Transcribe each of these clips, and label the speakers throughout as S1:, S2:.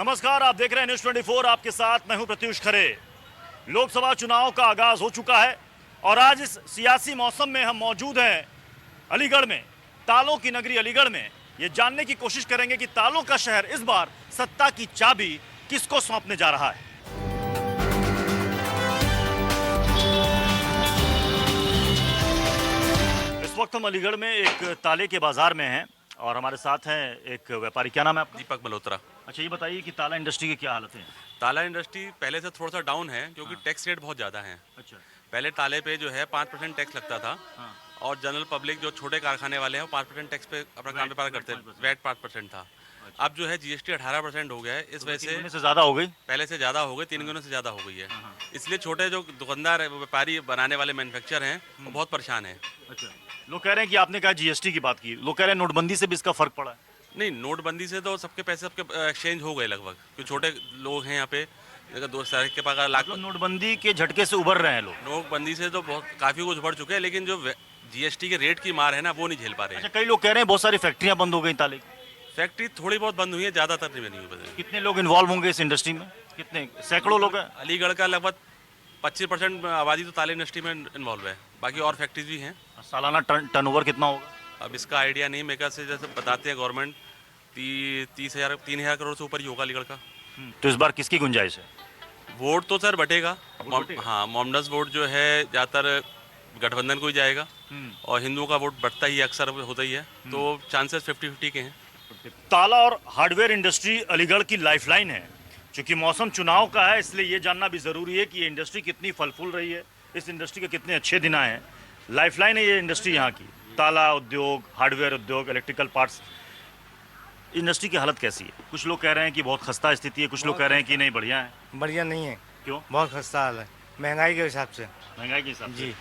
S1: नमस्कार, आप देख रहे हैं न्यूज 24। आपके साथ मैं हूं प्रत्युष खरे। लोकसभा चुनाव का आगाज हो चुका है और आज इस सियासी मौसम में हम मौजूद हैं अलीगढ़ में, तालों की नगरी अलीगढ़ में। ये जानने की कोशिश करेंगे कि तालों का शहर इस बार सत्ता की चाबी किसको सौंपने जा रहा है। इस वक्त हम अलीगढ़ में एक ताले के बाजार में हैं और हमारे साथ हैं एक व्यापारी। क्या नाम है आपका?
S2: दीपक मल्होत्रा।
S1: अच्छा, ये बताइए कि ताला इंडस्ट्री की क्या हालत है?
S2: ताला इंडस्ट्री पहले से थोड़ा सा डाउन है क्योंकि टैक्स रेट बहुत ज़्यादा है।
S1: अच्छा।
S2: पहले ताले पे जो है 5% टैक्स लगता था।
S1: हाँ।
S2: और जनरल पब्लिक जो छोटे कारखाने वाले हैं वो 5% टैक्स पे अपना काम व्यापार करते हैं। वैट 5% था।
S1: अच्छा।
S2: अब जो है जीएसटी 18% हो गया है। इस वजह से
S1: ज़्यादा हो गई,
S2: पहले से ज़्यादा हो गई, 3 गुना से ज़्यादा हो गई है। इसलिए छोटे जो दुकानदार है, व्यापारी बनाने वाले मैन्युफैक्चर हैं, वो बहुत परेशान है।
S1: अच्छा। लोग कह रहे हैं कि आपने कहा जीएसटी की बात की, लोग कह रहे हैं नोटबंदी से भी इसका फर्क पड़ा है।
S2: नहीं, नोटबंदी से तो सबके पैसे सबके एक्सचेंज हो गए लगभग, क्योंकि छोटे लोग हैं यहाँ पे। अगर 2 साल के पास लाख
S1: मतलब नोटबंदी के झटके से उभर रहे हैं लोग।
S2: नोटबंदी से तो बहुत काफ़ी कुछ बढ़ चुके हैं, लेकिन जो जीएसटी के रेट की मार है ना, वो नहीं झेल पा रहे हैं।
S1: अच्छा, कई लोग कह रहे हैं बहुत सारी फैक्ट्रियां बंद हो गई ताले की।
S2: फैक्ट्री थोड़ी बहुत बंद हुई है, ज़्यादातर नहीं बनी हुई।
S1: कितने लोग इन्वॉल्व होंगे इस इंडस्ट्री में? कितने? सैकड़ों लोग हैं।
S2: अलीगढ़ का लगभग 25% आबादी तो ताले इंडस्ट्री में इन्वॉल्व है, बाकी और फैक्ट्रीज भी हैं।
S1: सालाना टर्नओवर कितना होगा?
S2: अब इसका आइडिया नहीं, मेरे ख्याल से जैसे बताते हैं गवर्नमेंट 3,000 करोड़ से ऊपर ही होगा अलीगढ़ का।
S1: तो इस बार किसकी गुंजाइश है?
S2: वोट तो सर बटेगा।
S1: बटेगा?
S2: हाँ, मोमडस वोट जो है ज़्यादातर गठबंधन को ही जाएगा और हिंदुओं का वोट बढ़ता ही अक्सर होता ही है, तो चांसेस 50-50 के हैं।
S1: ताला और हार्डवेयर इंडस्ट्री अलीगढ़ की लाइफलाइन है। चूंकि मौसम चुनाव का है, इसलिए ये जानना भी ज़रूरी है कि ये इंडस्ट्री कितनी फल फूल रही है, इस इंडस्ट्री के कितने अच्छे दिन आए हैं। लाइफलाइन है ये इंडस्ट्री यहाँ की। ताला उद्योग, हार्डवेयर उद्योग, इलेक्ट्रिकल पार्ट्स इंडस्ट्री की हालत कैसी है? कुछ लोग कह रहे हैं कि बहुत खस्ता स्थिति है, कुछ लोग कह रहे हैं कि नहीं, बढ़िया है।
S3: बढ़िया नहीं है।
S1: क्यों?
S3: बहुत खस्ता हाल है, महंगाई के हिसाब से।
S1: महंगाई के हिसाब से?
S3: जी।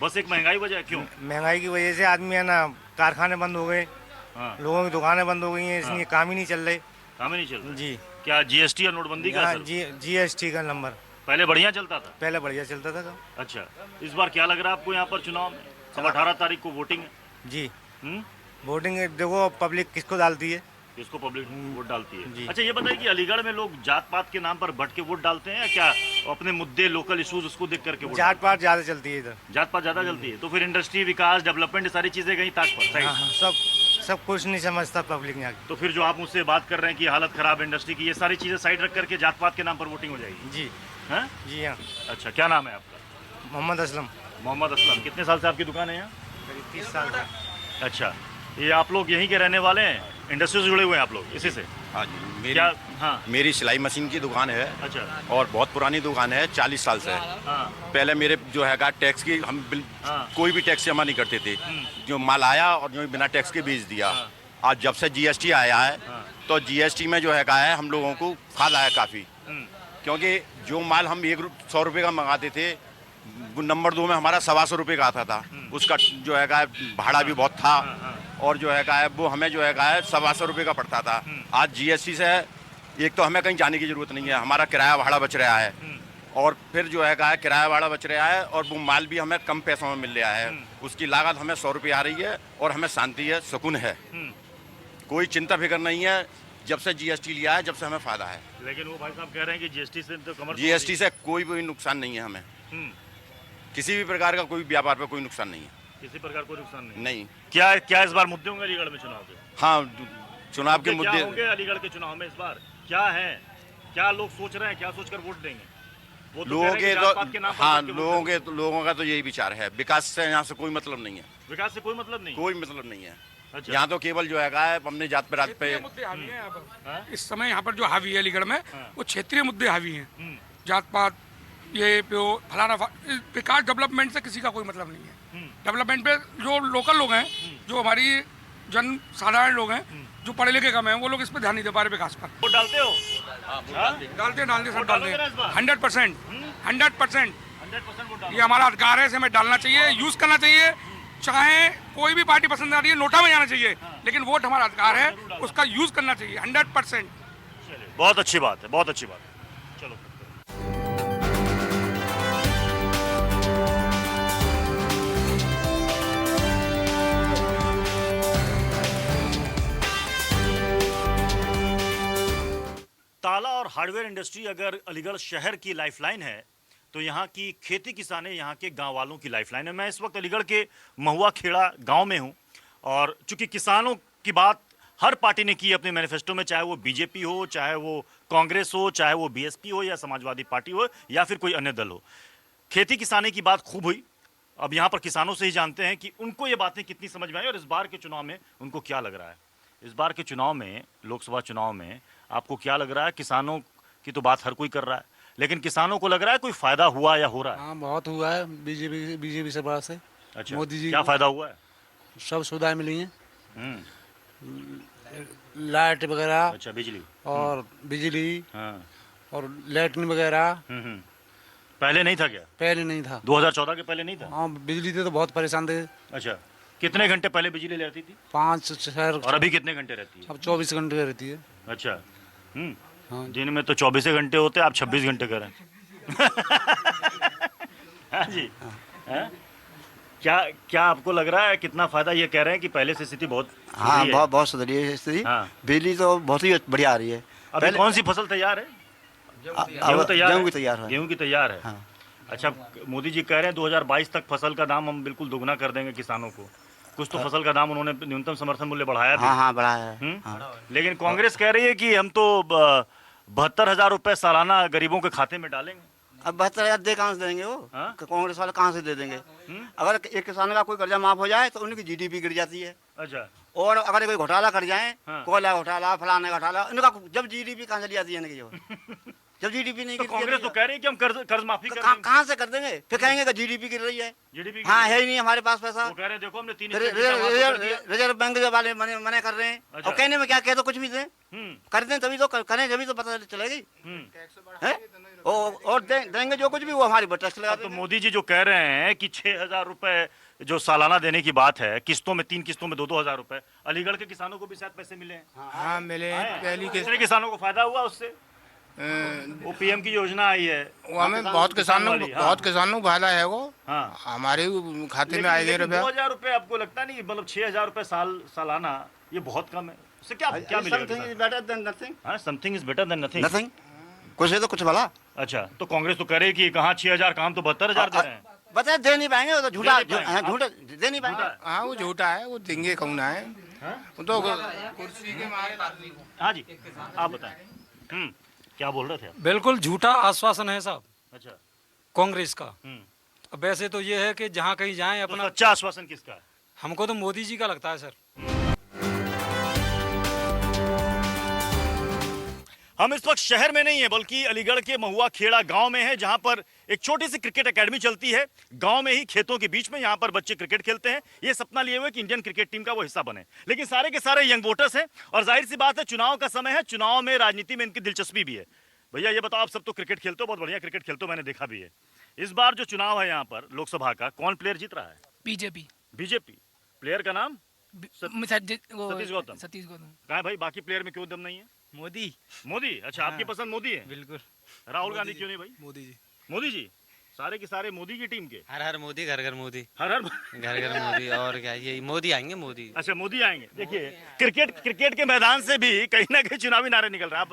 S1: बस एक महंगाई वजह है? क्यों?
S3: महंगाई की वजह से आदमी है ना, कारखाने बंद हो गए,
S1: हाँ।
S3: लोगों की दुकानें बंद हो गई हैं, इसलिए काम ही नहीं चल रहे।
S1: काम ही नहीं चल रहा?
S3: जी।
S1: क्या जीएसटी और नोटबंदी का
S3: हाँ,
S1: असर?
S3: जीएसटी का नंबर
S1: पहले बढ़िया चलता था?
S3: पहले बढ़िया चलता था।
S1: अच्छा, इस बार क्या लग रहा है आपको यहाँ पर चुनाव में? अब 18 तारीख को वोटिंग है।
S3: जी।
S1: हम्म?
S3: वोटिंग देखो पब्लिक किसको डालती है।
S1: इसको पब्लिक वोट डालती है।
S3: जी।
S1: अच्छा, ये बताइए कि अलीगढ़ में लोग जात पात के नाम पर बट के वोट डालते हैं या क्या अपने मुद्दे, लोकल इश्यूज उसको देख करके वोट?
S3: जात पात ज़्यादा चलती है इधर।
S1: जात पात ज्यादा चलती है, तो फिर इंडस्ट्री, विकास, डेवलपमेंट, सारी चीजें गई ताक पर साइड।
S3: हाँ हाँ, सब कुछ नहीं समझता पब्लिक यहाँ की।
S1: तो फिर जो आप मुझसे बात कर रहे हैं कि हालत खराब है इंडस्ट्री की, ये सारी चीजें साइड रख करके जात पात के नाम पर वोटिंग हो जाएगी?
S3: जी।
S1: हैं?
S3: जी हाँ।
S1: अच्छा, क्या नाम है आपका?
S3: मोहम्मद असलम।
S1: मोहम्मद असलम। कितने साल से आपकी दुकान है यहाँ?
S3: करीब 30 साल का।
S1: अच्छा, ये आप लोग यहीं के रहने वाले हैं? इंडस्ट्री से जुड़े हुए हैं आप लोग इसी से?
S4: हाँ जी,
S1: क्या? हाँ।
S4: मेरी सिलाई मशीन की दुकान है
S1: अच्छा।
S4: और बहुत पुरानी दुकान है, 40 साल से है।
S1: हाँ।
S4: पहले मेरे जो है टैक्स की हम
S1: हाँ।
S4: कोई भी टैक्स जमा नहीं करते थे। जो माल आया और जो बिना टैक्स के बेच दिया। आज जब से जीएसटी आया है तो जीएसटी में जो है हम लोगों को फायदा है काफ़ी, क्योंकि जो माल हम 100 रुपये का मंगाते थे, नंबर 2 में हमारा 125 रुपये का आता था। उसका जो है भाड़ा भी बहुत था और जो है वो हमें जो है 125 रुपये का पड़ता था। आज जीएसटी से एक तो हमें कहीं जाने की ज़रूरत नहीं है, हमारा किराया भाड़ा बच रहा है और फिर जो है किराया भाड़ा बच रहा है और वो माल भी हमें कम पैसों में मिल रहा है। उसकी लागत हमें 100 रुपये आ रही है और हमें शांति है, सुकून है, कोई चिंता फिक्र नहीं है। जब से जीएसटी लिया है, जब से हमें फ़ायदा है।
S1: लेकिन वो भाई साहब कह रहे हैं कि जीएसटी से तो कमर,
S4: जीएसटी से कोई भी नुकसान नहीं है हमें, किसी भी प्रकार का कोई व्यापार पे कोई नुकसान नहीं है।
S1: किसी प्रकार कोई नुकसान नहीं।
S4: नहीं।
S1: क्या क्या इस बार मुद्दे होंगे अलीगढ़ में चुनाव के?
S4: हाँ, चुनाव के
S1: क्या
S4: मुद्दे
S1: होंगे अलीगढ़ के चुनाव में इस बार? क्या है, क्या लोग सोच रहे हैं, क्या सोचकर वोट देंगे? वो तो
S4: लोगों
S1: कह रहे हैं
S4: के
S1: कि जात पात के नाम
S4: तो
S1: पर
S4: हाँ,
S1: करके वोट देंगे।
S4: लोगों का तो यही विचार है, विकास से यहाँ से कोई मतलब नहीं है।
S1: विकास से कोई मतलब नहीं?
S4: कोई मतलब नहीं है।
S1: अच्छा।
S4: यहाँ तो केवल जो है हमने जात पे
S5: मुद्दे हावी हैं यहाँ पर।
S1: हाँ?
S5: इस समय यहाँ पर जो हावी है अलीगढ़ में, वो क्षेत्रीय मुद्दे हावी हैं। जात पात, ये फलाना विकास, डेवलपमेंट से किसी का कोई मतलब नहीं है। डेवलपमेंट पे जो लोकल लोग हैं, जो हमारी जन साधारण लोग हैं, जो पढ़े लिखे कम हैं, वो लोग इस पर ध्यान नहीं दे पा रहे विकास पर।
S1: वोट डालते हो?
S5: डालते सब
S1: वोट
S5: डालते
S1: डालोगे ना इस बार?
S5: 100%। 100%
S1: 100% वोट डालो।
S5: ये हमारा अधिकार है, इसे हमें डालना चाहिए, यूज करना चाहिए। चाहे कोई भी पार्टी पसंद आ रही है, नोटा में जाना चाहिए, लेकिन वोट हमारा अधिकार है, उसका यूज करना चाहिए 100%।
S1: बहुत अच्छी बात है, बहुत अच्छी बात है। चलो। ताला हार्डवेयर इंडस्ट्री अगर अलीगढ़ शहर की लाइफलाइन है तो यहाँ की खेती किसानी यहाँ के गांव वालों की लाइफलाइन है। मैं इस वक्त अलीगढ़ के महुआ खेड़ा गांव में हूँ और चूंकि किसानों की बात हर पार्टी ने की अपने मैनिफेस्टो में, चाहे वो बीजेपी हो, चाहे वो कांग्रेस हो, चाहे वो बीएसपी हो या समाजवादी पार्टी हो या फिर कोई अन्य दल हो, खेती किसानी की बात खूब हुई। अब यहाँ पर किसानों से ही जानते हैं कि उनको ये बातें कितनी समझ में आई और इस बार के चुनाव में उनको क्या लग रहा है। इस बार के चुनाव में, लोकसभा चुनाव में आपको क्या लग रहा है? किसानों की तो बात हर कोई कर रहा है, लेकिन किसानों को लग रहा है कोई फायदा हुआ या हो रहा है?
S6: हाँ, बहुत हुआ है बीजेपी सरकार से।
S1: अच्छा,
S6: मोदी जी
S1: क्या फायदा हुआ है?
S6: सब सुविधाएं मिली हैं,
S1: हम्म,
S6: लाइट वगैरह
S1: अच्छा, बिजली
S6: और बिजली
S1: हाँ,
S6: और लैट्रिन वगैरह
S1: हम्म। पहले नहीं था क्या?
S6: पहले नहीं था।
S1: 2014 के पहले नहीं था?
S6: हाँ, बिजली से तो बहुत परेशान थे।
S1: अच्छा, कितने घंटे पहले बिजली रहती थी
S6: 5 शहर,
S1: और अभी कितने घंटे रहती है?
S6: अब 24 घंटे रहती है।
S1: अच्छा,
S6: हाँ।
S1: दिन में तो 24 घंटे होते, आप 26 घंटे करें। हाँ जी, हाँ? क्या क्या आपको लग रहा है कितना फायदा? ये कह रहे हैं कि पहले से स्थिति बहुत
S7: हाँ,
S1: सुधरी है।
S7: बहुत सुधरी है स्थिति।
S1: हाँ।
S7: बिजली तो बहुत ही बढ़िया आ रही है।
S1: अभी कौन सी फसल तैयार है? गेहूं
S7: अब
S1: तैयार
S7: गेहूं
S1: है?
S7: की तैयार है।
S1: गेहूं की तैयार है।
S7: हाँ।
S1: अच्छा, मोदी जी कह रहे हैं 2022 तक फसल का दाम हम बिल्कुल दोगुना कर देंगे किसानों को। कुछ तो फसल का दाम उन्होंने न्यूनतम समर्थन मूल्य बढ़ाया भी।
S7: हाँ हाँ बढ़ा है।
S1: हम्म? लेकिन कांग्रेस कह रही है कि हम तो 72,000 रुपए सालाना गरीबों के खाते में डालेंगे।
S7: अब 72,000 दे कहाँ से देंगे वो?
S1: हाँ?
S7: कांग्रेस वाले कहाँ से दे देंगे? अगर एक किसान का कोई कर्जा माफ हो जाए तो उनकी जीडीपी गिर जाती है।
S1: अच्छा,
S7: और अगर कोई घोटाला कर जाए,
S1: हाँ।
S7: कोयला घोटाला, फलाने घोटाला, उनका जब जीडीपी कहाँ चली जाती है इनकी जो जब जीडीपी नहीं
S1: तो
S7: गिरती
S1: कांग्रेस तो कह रही है कि हम कर्ज माफी कर देंगे।
S7: कहाँ से कर देंगे? फिर कहेंगे कि जीडीपी गिर रही है।
S1: जीडीपी
S7: हाँ, है ही नहीं हमारे पास पैसा।
S1: वो कह रहे हैं देखो हमने 3
S7: रिजर्व बैंक वाले मने कर रहे हैं।
S1: अच्छा।
S7: और कहने में क्या कह, तो कुछ भी दें,
S1: हम्म,
S7: कर दें तभी तो करें, जभी तो पता चलेगी।
S1: हम्म।
S7: है? और देंगे जो कुछ भी वो हमारी पर टैक्स लगा
S1: तो
S7: देंगे।
S1: मोदी जी जो कह रहे हैं कि 6,000 रुपए जो सालाना देने की बात है, किस्तों में 3 किस्तों में 2-2 हजार रुपए, अलीगढ़ के किसानों को भी शायद पैसे मिले हैं।
S3: हाँ मिले हैं। पहली के
S1: कितने किसानों को फायदा हुआ उससे? वो पीएम की योजना आई है।
S3: वो हमें बहुत किसानों
S1: वाली, हाँ।
S3: बहुत किसानों को फायदा है वो।
S1: हाँ,
S3: हमारे खाते में आएंगे रुपया।
S1: 2,000 रुपए आपको लगता नहीं, मतलब 6,000 रुपए सालाना ये बहुत कम है। उससे क्या क्या मिलेगा?
S7: Something is better than nothing.
S1: हाँ, something is better than nothing.
S7: Nothing. कुछ है तो कुछ भला।
S1: अच्छा, तो कांग्रेस तो कह रही है कि कहाँ 6,000 काम तो 72,000 दे रहे हैं।
S7: बताए दे नहीं पाएंगे, वो तो झूठा
S1: दे नहीं पाएंगे।
S7: झूठा दे नहीं पाएंगे।
S3: हाँ वो झूठा है, वो देंगे कौन है। वो तो कुर्सी के मारे आदमी को।
S1: हाँ जी, आप बताएं। क्या बोल रहे थे आप?
S8: बिल्कुल झूठा आश्वासन है साहब
S1: अच्छा,
S8: कांग्रेस का।
S1: हम्म।
S8: अब वैसे तो ये है कि जहाँ कहीं जाएं
S1: तो
S8: अपना,
S1: सच्चा आश्वासन किसका है?
S8: हमको तो मोदी जी का लगता है सर।
S1: हम इस वक्त शहर में नहीं है बल्कि अलीगढ़ के महुआ खेड़ा गांव में है, जहां पर एक छोटी सी क्रिकेट एकेडमी चलती है। गांव में ही खेतों के बीच में यहां पर बच्चे क्रिकेट खेलते हैं। ये सपना लिए हुए कि इंडियन क्रिकेट टीम का वो हिस्सा बने, लेकिन सारे के सारे यंग वोटर्स हैं और जाहिर सी बात है चुनाव का समय है, चुनाव में राजनीति में इनकी दिलचस्पी भी है। भैया ये बताओ, आप सब तो क्रिकेट खेलते हो, बहुत बढ़िया क्रिकेट खेलते हो, मैंने देखा भी है। इस बार जो चुनाव है यहाँ पर लोकसभा का, कौन प्लेयर जीत रहा है?
S9: बीजेपी।
S1: बीजेपी। प्लेयर का नाम? सतीश
S9: सतीश
S1: गौतम।
S9: सतीश गौतम।
S1: कहा है भाई, बाकी प्लेयर में क्यों दम नहीं है?
S8: मोदी।
S1: मोदी। अच्छा, आपकी पसंद मोदी है?
S8: बिल्कुल।
S1: राहुल गांधी क्यों नहीं भाई?
S8: मोदी जी।
S1: मोदी जी, सारे के सारे मोदी की टीम के।
S10: हर हर मोदी, घर घर मोदी,
S1: हर हर
S10: घर घर मोदी। और क्या, ये मोदी आएंगे, मोदी।
S1: अच्छा, मोदी आएंगे। देखिए, क्रिकेट के मैदान से भी कहीं ना कहीं चुनावी नारे निकल रहे हैं।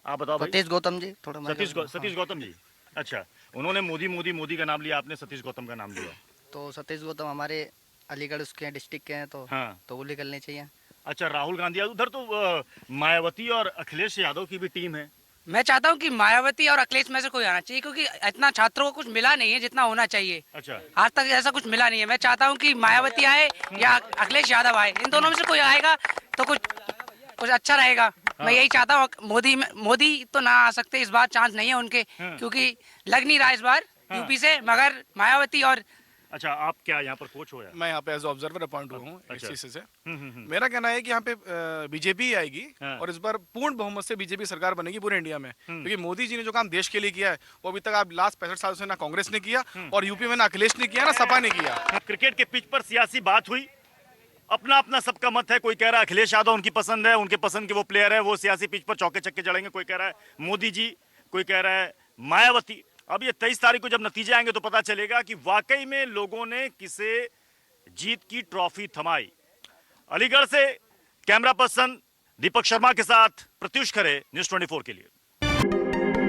S1: आप बताओ भाई।
S7: सतीश गौतम जी थोड़ा
S1: सतीश गौतम जी। अच्छा, उन्होंने मोदी का नाम लिया, आपने सतीश गौतम का नाम लिया।
S7: तो सतीश गौतम हमारे अलीगढ़ उसके डिस्ट्रिक्ट के हैं, तो
S1: हाँ।
S7: वो निकलने चाहिए।
S1: अच्छा, राहुल गांधी, उधर तो मायावती और अखिलेश यादव की भी टीम है।
S9: मैं चाहता हूँ कि मायावती और अखिलेश में से कोई आना चाहिए, क्योंकि इतना छात्रों को कुछ मिला नहीं है जितना होना चाहिए।
S1: अच्छा,
S9: आज तक ऐसा कुछ मिला नहीं है। मैं चाहता हूँ कि मायावती आए या अखिलेश यादव आए, इन दोनों में से कोई आएगा तो कुछ अच्छा रहेगा। मैं यही चाहता हूँ। मोदी तो ना आ सकते इस बार, चांस नहीं है उनके, क्योंकि लग नहीं रहा इस बार यूपी से, मगर मायावती और।
S1: अच्छा, आप क्या यहाँ पर कोच हो?
S5: मैं यहाँ पे एज ऑब्जर्वर अपॉइंट हुआ हूँ
S1: अच्छा।
S5: इस चीज से। मेरा कहना है कि यहाँ पे बीजेपी आएगी
S1: हाँ।
S5: और इस बार पूर्ण बहुमत से बीजेपी सरकार बनेगी पूरे इंडिया में, क्योंकि मोदी जी ने जो काम देश के लिए किया है वो अभी तक आप लास्ट 65 साल से ना कांग्रेस ने किया और यूपी में ना अखिलेश ने किया ना सपा ने किया।
S1: क्रिकेट के पिच पर सियासी बात हुई, अपना अपना सबका मत है। कोई कह रहा है अखिलेश यादव उनकी पसंद है, उनके पसंद के वो प्लेयर है, वो सियासी पिच पर चौके छक्के जड़ेंगे। कोई कह रहा है मोदी जी, कोई कह रहा है मायावती। अब ये 23 तारीख को जब नतीजे आएंगे तो पता चलेगा कि वाकई में लोगों ने किसे जीत की ट्रॉफी थमाई। अलीगढ़ से कैमरा पर्सन दीपक शर्मा के साथ प्रत्युष खरे, न्यूज़ 24 के लिए।
S11: है।